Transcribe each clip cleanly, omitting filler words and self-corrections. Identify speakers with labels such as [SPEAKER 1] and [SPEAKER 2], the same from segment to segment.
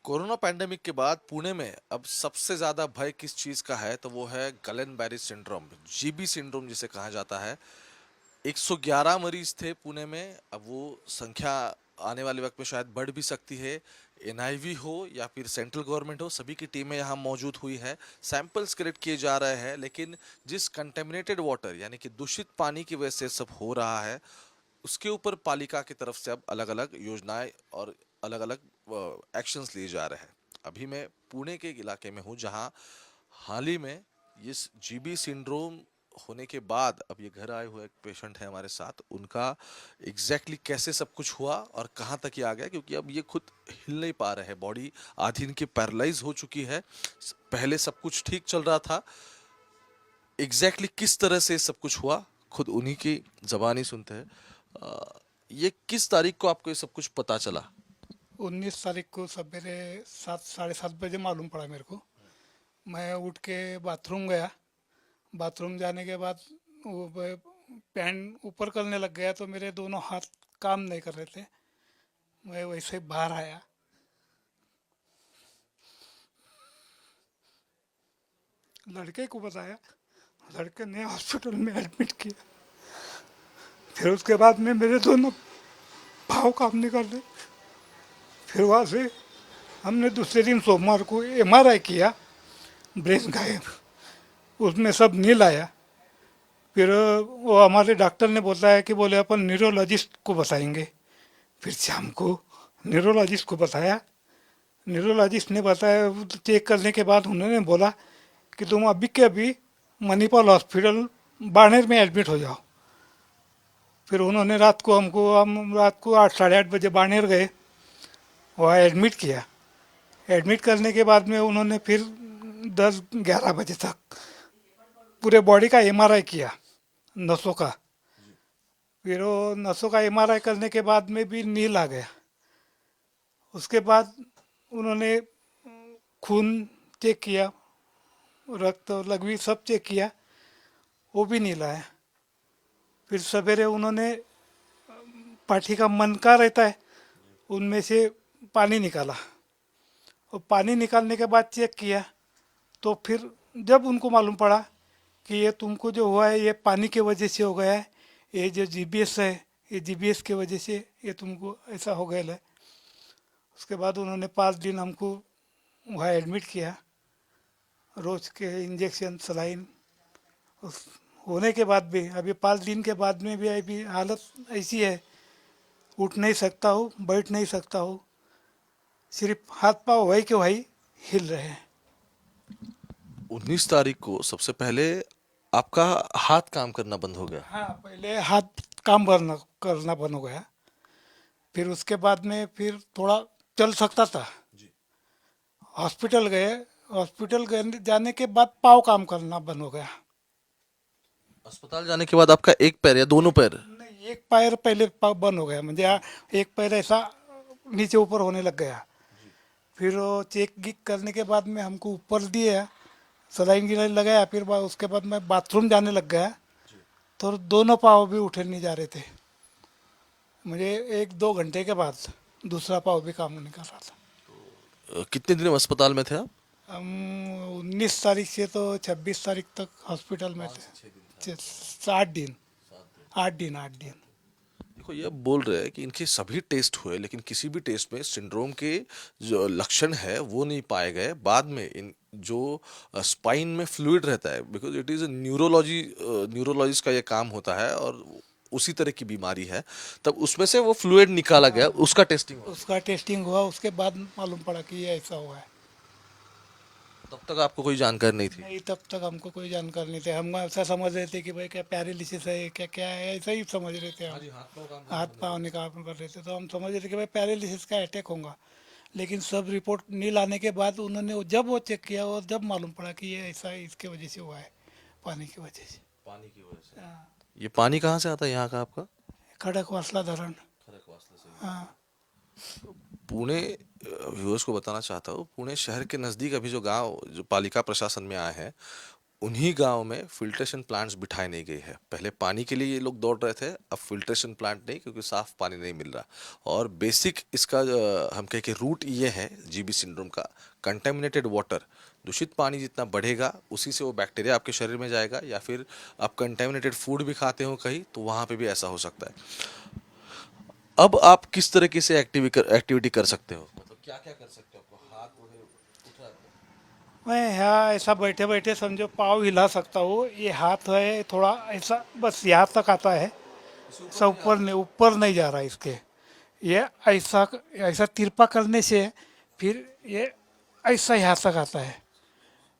[SPEAKER 1] Corona pandemic के बाद पुणे में अब सबसे ज्यादा भय किस चीज का है तो वो है गलन बैरी सिंड्रोम, जीबी सिंड्रोम जिसे कहा जाता है। 111 मरीज थे पुणे में। अब वो संख्या आने वाले वक्त में शायद बढ़ भी सकती है। एनआईवी हो या फिर सेंट्रल गवर्नमेंट हो, सभी की टीमें यहाँ मौजूद हुई है। सैंपल्स कलेक्ट किए जा रहे हैं, लेकिन जिस कंटेमिनेटेड वाटर यानी कि दूषित पानी की वजह से सब हो रहा है, उसके ऊपर पालिका की तरफ से अब अलग अलग योजनाएं और अलग अलग एक्शंस लिए जा रहे हैं। अभी मैं पुणे के इलाके में हूँ, जहाँ हाल ही में इस जीबी सिंड्रोम होने के बाद अब ये घर आए हुए एक पेशेंट है हमारे साथ। उनका एग्जैक्टली कैसे सब कुछ हुआ और कहाँ तक ये आ गया, क्योंकि अब ये खुद हिल नहीं पा रहे हैं, बॉडी आधी इनकी पैरालाइज हो चुकी है। पहले सब कुछ ठीक चल रहा था। एग्जैक्टली किस तरह से सब कुछ हुआ, खुद उन्हीं की जबानी सुनते हैं। ये किस तारीख को आपको ये सब कुछ पता चला?
[SPEAKER 2] 19 तारीख को सवेरे 7 साढ़े 7 बजे मालूम पड़ा मेरे को। मैं उठ के बाथरूम गया। बाथरूम जाने के बाद पैंट ऊपर करने लग गया तो मेरे दोनों हाथ काम नहीं कर रहे थे। मैं वैसे ही बाहर आया। लड़के को बताया। लड़के ने हॉस्पिटल में एडमिट किया। फिर उसके बाद में मेरे दोनों भाव काम नहीं कर रहे। फिर वहाँ से हमने दूसरे दिन सोमवार को एमआरआई किया। ब्रेन गायब, उसमें सब नील आया। फिर वो हमारे डॉक्टर ने बोला है कि बोले अपन न्यूरोलॉजिस्ट को बताएंगे। फिर शाम को न्यूरोलॉजिस्ट को बताया। न्यूरोलॉजिस्ट ने बताया, चेक करने के बाद उन्होंने बोला कि तुम अभी के अभी मणिपाल हॉस्पिटल बाड़मेर में एडमिट हो जाओ। फिर उन्होंने हम रात को 8 साढ़े 8 बजे बाड़मेर गए। वहाँ एडमिट किया। एडमिट करने के बाद में उन्होंने फिर 10 11 बजे तक पूरे बॉडी का एमआरआई किया, नसों का। फिर वो नसों का एमआरआई करने के बाद में भी नील आ गया। उसके बाद उन्होंने खून चेक किया, रक्त लघवी सब चेक किया, वो भी नील आया। फिर सवेरे उन्होंने पाठी का मनका रहता है, उनमें से पानी निकाला। और पानी निकालने के बाद चेक किया तो फिर जब उनको मालूम पड़ा कि ये तुमको जो हुआ है ये पानी के वजह से हो गया है, ये जो जीबीएस है ये जीबीएस के वजह से ये तुमको ऐसा हो गया है। उसके बाद उन्होंने 5 दिन हमको वहाँ एडमिट किया। रोज के इंजेक्शन सलाइन उस होने के बाद भी अभी 5 दिन के बाद में भी अभी हालत ऐसी है। उठ नहीं सकता हूँ, बैठ नहीं सकता हूँ। सिर्फ हाथ पाँव वही के वही हिल रहे हैं।
[SPEAKER 1] 19 तारीख को सबसे पहले आपका हाथ काम करना बंद हो गया।
[SPEAKER 2] हाँ, पहले हाथ काम करना बंद हो गया। फिर उसके बाद में फिर थोड़ा चल सकता था। हॉस्पिटल गए। हॉस्पिटल गए जाने के बाद पाँव काम करना बंद हो गया।
[SPEAKER 1] अस्पताल जाने के बाद आपका एक पैर या दोनों पैर?
[SPEAKER 2] नहीं, एक पैर पहले बंद हो गया, मुझे एक पैर ऐसा नीचे ऊपर होने लग गया। फिर वो चेक गिक करने के बाद में हमको ऊपर दिए, सलाइन गिलाइन लगाया। फिर उसके बाद मैं बाथरूम जाने लग गया तो दोनों पाँव भी उठे नहीं जा रहे थे। मुझे 1 2 घंटे के बाद दूसरा पाँव भी काम नहीं कर रहा था।
[SPEAKER 1] कितने दिन अस्पताल में थे आप?
[SPEAKER 2] हम 19 तारीख से तो 26 तारीख तक हॉस्पिटल में थे। 8 दिन। 8 दिन 8 दिन।
[SPEAKER 1] देखो, ये बोल रहे हैं कि इनके सभी टेस्ट हुए, लेकिन किसी भी टेस्ट में सिंड्रोम के जो लक्षण है वो नहीं पाए गए। बाद में इन जो स्पाइन में फ्लूइड रहता है, बिकॉज इट इज न्यूरोलॉजिस्ट का ये काम होता है और उसी तरह की बीमारी है, तब उसमें से वो फ्लूइड निकाला गया, उसका टेस्टिंग हुआ।
[SPEAKER 2] उसका टेस्टिंग हुआ, उसके बाद मालूम पड़ा कि ये ऐसा हुआ है।
[SPEAKER 1] तब तक आपको कोई जानकारी नहीं थी?
[SPEAKER 2] नहीं, तब तक हमको कोई जानकारी नहीं थी। हम ऐसा समझ रहे थे कि भाई क्या पैरालिसिस है, क्या क्या है, ऐसा ही समझ रहे थे हम। हाथ पाँव निकाल कर रहे थे तो हम समझ रहे थे कि भाई पैरालिसिस का अटैक होगा। लेकिन सब रिपोर्ट नहीं लाने के बाद उन्होंने जब वो चेक किया और जब मालूम पड़ा कि ये ऐसा इसके वजह से हुआ है, पानी की वजह से।
[SPEAKER 1] पानी की वजह से?
[SPEAKER 2] हाँ,
[SPEAKER 1] ये पानी कहाँ से आता है यहाँ का आपका?
[SPEAKER 2] खड़क वासला धरण।
[SPEAKER 1] खड़कवासला से।
[SPEAKER 2] हाँ।
[SPEAKER 1] पुणे, व्यूअर्स को बताना चाहता हूँ, पुणे शहर के नज़दीक अभी जो गांव जो पालिका प्रशासन में आए हैं, उन्हीं गांव में फिल्ट्रेशन प्लांट्स बिठाए नहीं गए हैं। पहले पानी के लिए ये लोग दौड़ रहे थे, अब फिल्ट्रेशन प्लांट नहीं, क्योंकि साफ पानी नहीं मिल रहा। और बेसिक इसका हम कहें कि रूट ये है जीबी सिंड्रोम का, कंटेमिनेटेड वाटर। दूषित पानी जितना बढ़ेगा उसी से वो बैक्टीरिया आपके शरीर में जाएगा, या फिर आप कंटेमिनेटेड फूड भी खाते हो कहीं तो वहाँ पे भी ऐसा हो सकता है। अब आप किस तरीके से एक्टिविटी कर सकते हो, मतलब क्या क्या कर सकते हो? आपको हाथ उठ रहा है?
[SPEAKER 2] मैं यहाँ ऐसा बैठे बैठे समझो पाँव हिला सकता हूँ। ये हाथ है थोड़ा ऐसा, बस यहाँ तक आता है, सब ऊपर नहीं जा रहा इसके। ये ऐसा ऐसा तिरपा करने से फिर ये ऐसा यहाँ तक आता है।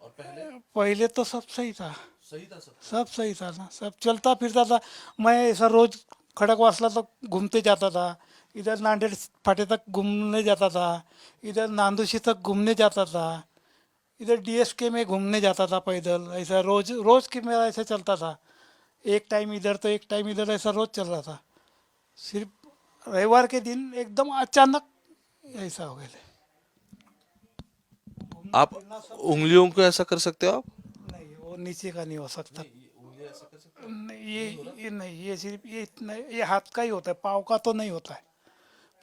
[SPEAKER 1] और पहले
[SPEAKER 2] पहले तो सब सही था,
[SPEAKER 1] सही था सब?
[SPEAKER 2] सब सही था ना, सब चलता फिरता था। मैं ऐसा रोज खड़कवासला तक घूमते जाता था, इधर नांदेड़ फाटे तक घूमने जाता था, इधर नांदुशी तक घूमने जाता था, इधर डीएसके में घूमने जाता था पैदल। ऐसा रोज रोज की मेरा ऐसा चलता था, एक टाइम इधर तो एक टाइम इधर, ऐसा रोज चल रहा था। सिर्फ रविवार के दिन एकदम अचानक ऐसा हो गया।
[SPEAKER 1] आप उंगलियों को ऐसा कर सकते हो आप?
[SPEAKER 2] नहीं, वो नीचे का नहीं हो सकता।
[SPEAKER 1] उंगली ऐसा कर सकते
[SPEAKER 2] नहीं, ये नहीं, ये सिर्फ ये इतना, ये हाथ का ही होता है, पाँव का तो नहीं होता है।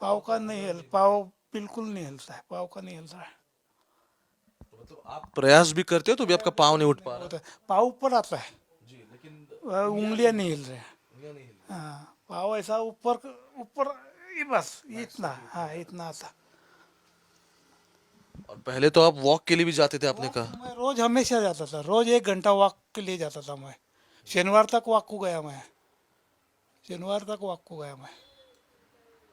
[SPEAKER 2] पाँव का नहीं हिल, पाँव बिल्कुल नहीं हिलता है, पाँव का नहीं हिलता है।
[SPEAKER 1] हो? मतलब आप प्रयास भी करते हो तो भी आपका पाँव नहीं उठ पा रहा?
[SPEAKER 2] होता है, पाँव ऊपर आता है,
[SPEAKER 1] जी, लेकिन
[SPEAKER 2] उंगलियां नहीं हिल रहे हैं।
[SPEAKER 1] उंगलियां नहीं हिल
[SPEAKER 2] हाँ, पाँव ऐसा ऊपर ऊपर, ये बस इतना, हाँ इतना आता।
[SPEAKER 1] रही। और पहले तो आप वॉक के लिए भी जाते थे, आपने कहा।
[SPEAKER 2] मैं रोज हमेशा जाता था, रोज 1 घंटा वॉक के लिए जाता था मैं। शनिवार तक वॉक को गया मैं, शनिवार तक वॉक को गया मैं।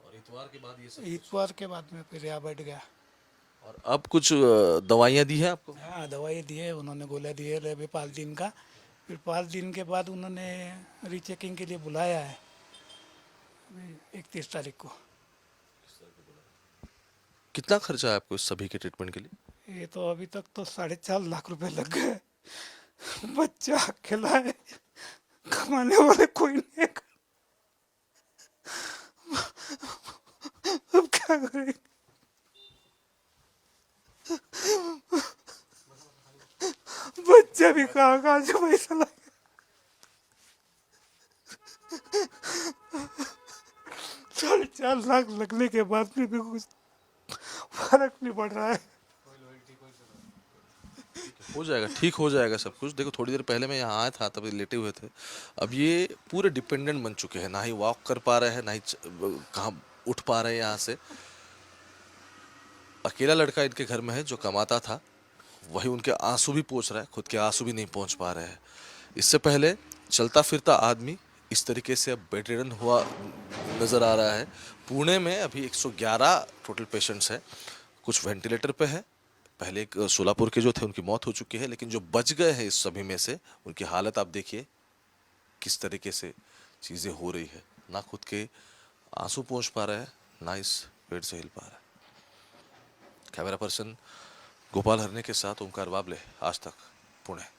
[SPEAKER 1] और इतवार के बाद ये सब।
[SPEAKER 2] इतवार के बाद में फिर यहाँ बैठ गया।
[SPEAKER 1] और अब कुछ दवाइयाँ दी हैं आपको?
[SPEAKER 2] हाँ, दवाई दी है उन्होंने, गोला दिए है अभी 5 दिन का। फिर 5 दिन के बाद उन्होंने रीचेकिंग के लिए बुलाया है, 31 तारीख को।
[SPEAKER 1] कितना खर्चा है आपको इस सभी के ट्रीटमेंट के लिए?
[SPEAKER 2] ये तो अभी तक तो 4.5 लाख रुपए लग गए। बच्चा अकेला है, कमाने वाले कोई नहीं है। अब क्या करें? बच्चा भी कहाँ कहाँ से पैसा लगा। 4.5 लाख लगने के बाद में भी कुछ फर्क नहीं पड़ रहा है।
[SPEAKER 1] हो जाएगा, ठीक हो जाएगा सब कुछ। देखो, थोड़ी देर पहले मैं यहाँ आया था, तब ये लेटे हुए थे। अब ये पूरे डिपेंडेंट बन चुके हैं, ना ही वॉक कर पा रहे हैं, ना ही कहाँ उठ पा रहे हैं यहाँ से। अकेला लड़का इनके घर में है जो कमाता था, वही उनके आंसू भी पोंछ रहा है, खुद के आंसू भी नहीं पहुंच पा रहे हैं। इससे पहले चलता फिरता आदमी इस तरीके से अब बेड रिडन हुआ नजर आ रहा है। पुणे में अभी 111 टोटल पेशेंट्स हैं, कुछ वेंटिलेटर पे है। पहले एक सोलापुर के जो थे उनकी मौत हो चुकी है, लेकिन जो बच गए हैं इस सभी में से, उनकी हालत आप देखिए किस तरीके से चीज़ें हो रही है। ना खुद के आंसू पहुंच पा रहा है, ना इस पेड़ से हिल पा रहा है। कैमरा पर्सन गोपाल हरने के साथ ओमकार बाबले, आज तक, पुणे।